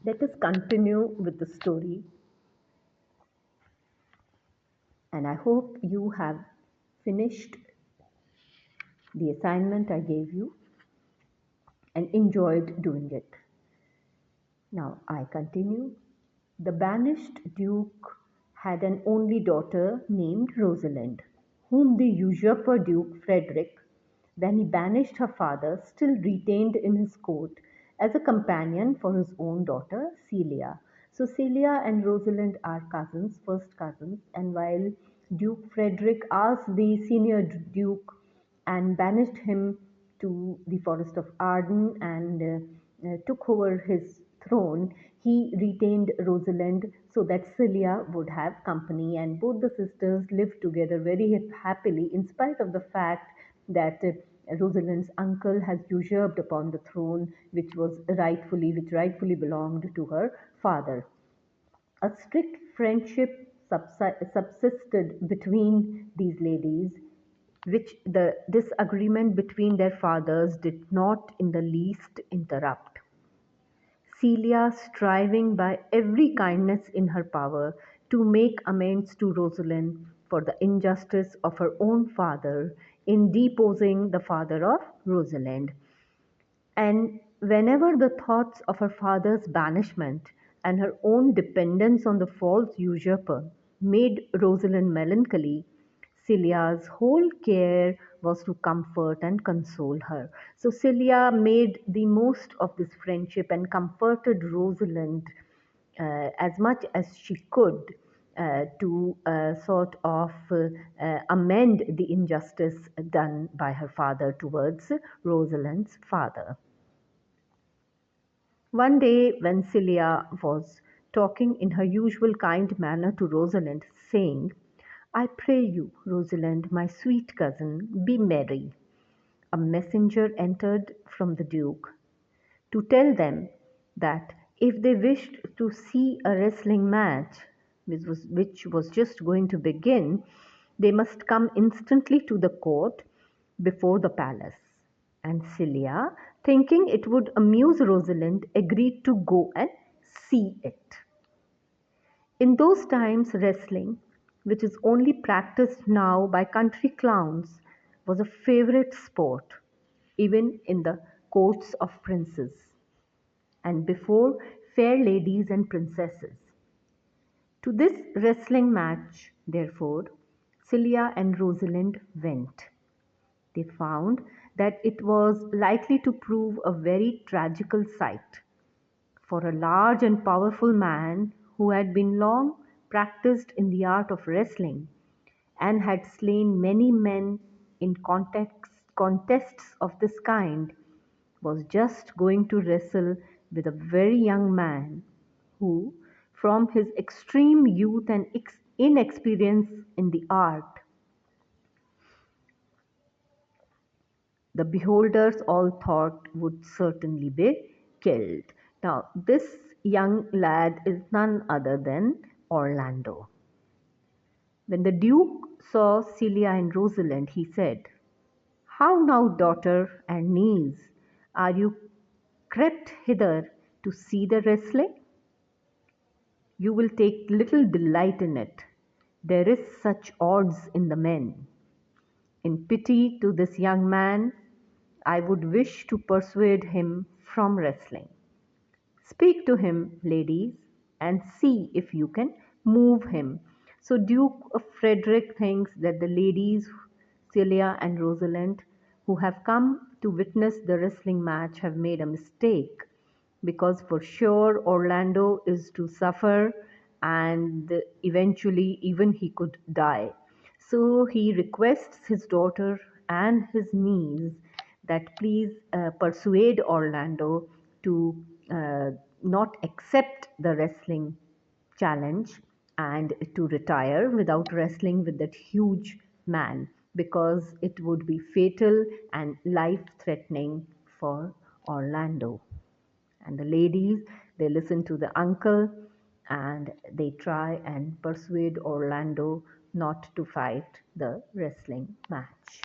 Let us continue with the story, and I hope you have finished the assignment I gave you and enjoyed doing it. Now I continue. The banished Duke had an only daughter named Rosalind, whom the usurper Duke Frederick, when he banished her father, still retained in his court as a companion for his own daughter Celia. So Celia and Rosalind are cousins, first cousins, and while Duke Frederick asked the senior Duke and banished him to the forest of Arden and took over his throne, he retained Rosalind so that Celia would have company, and both the sisters lived together very happily in spite of the fact that Rosalind's uncle has usurped upon the throne which rightfully belonged to her father. A strict friendship subsisted between these ladies, which the disagreement between their fathers did not in the least interrupt. Celia, striving by every kindness in her power to make amends to Rosalind for the injustice of her own father in deposing the father of Rosalind. And whenever the thoughts of her father's banishment and her own dependence on the false usurper made Rosalind melancholy, Celia's whole care was to comfort and console her. So Celia made the most of this friendship and comforted Rosalind as much as she could to sort of amend the injustice done by her father towards Rosalind's father. One day, when Celia was talking in her usual kind manner to Rosalind, saying, I pray you, Rosalind, my sweet cousin, be merry. A messenger entered from the Duke to tell them that if they wished to see a wrestling match, which was just going to begin, they must come instantly to the court before the palace. And Celia, thinking it would amuse Rosalind, agreed to go and see it. In those times, wrestling, which is only practiced now by country clowns, was a favorite sport, even in the courts of princes, and before fair ladies and princesses. To this wrestling match, therefore, Celia and Rosalind went. They found that it was likely to prove a very tragical sight, for a large and powerful man who had been long practiced in the art of wrestling and had slain many men in contests of this kind was just going to wrestle with a very young man who, from his extreme youth and inexperience in the art, the beholders all thought would certainly be killed. Now, this young lad is none other than Orlando. When the Duke saw Celia and Rosalind, he said, How now, daughter and niece, are you crept hither to see the wrestling? You will take little delight in it. There is such odds in the men. In pity to this young man, I would wish to persuade him from wrestling. Speak to him, ladies, and see if you can move him. So Duke Frederick thinks that the ladies, Celia and Rosalind, who have come to witness the wrestling match, have made a mistake because for sure Orlando is to suffer and eventually even he could die. So he requests his daughter and his niece that please persuade Orlando to not accept the wrestling challenge and to retire without wrestling with that huge man because it would be fatal and life threatening for Orlando. And the ladies, they listen to the uncle and they try and persuade Orlando not to fight the wrestling match.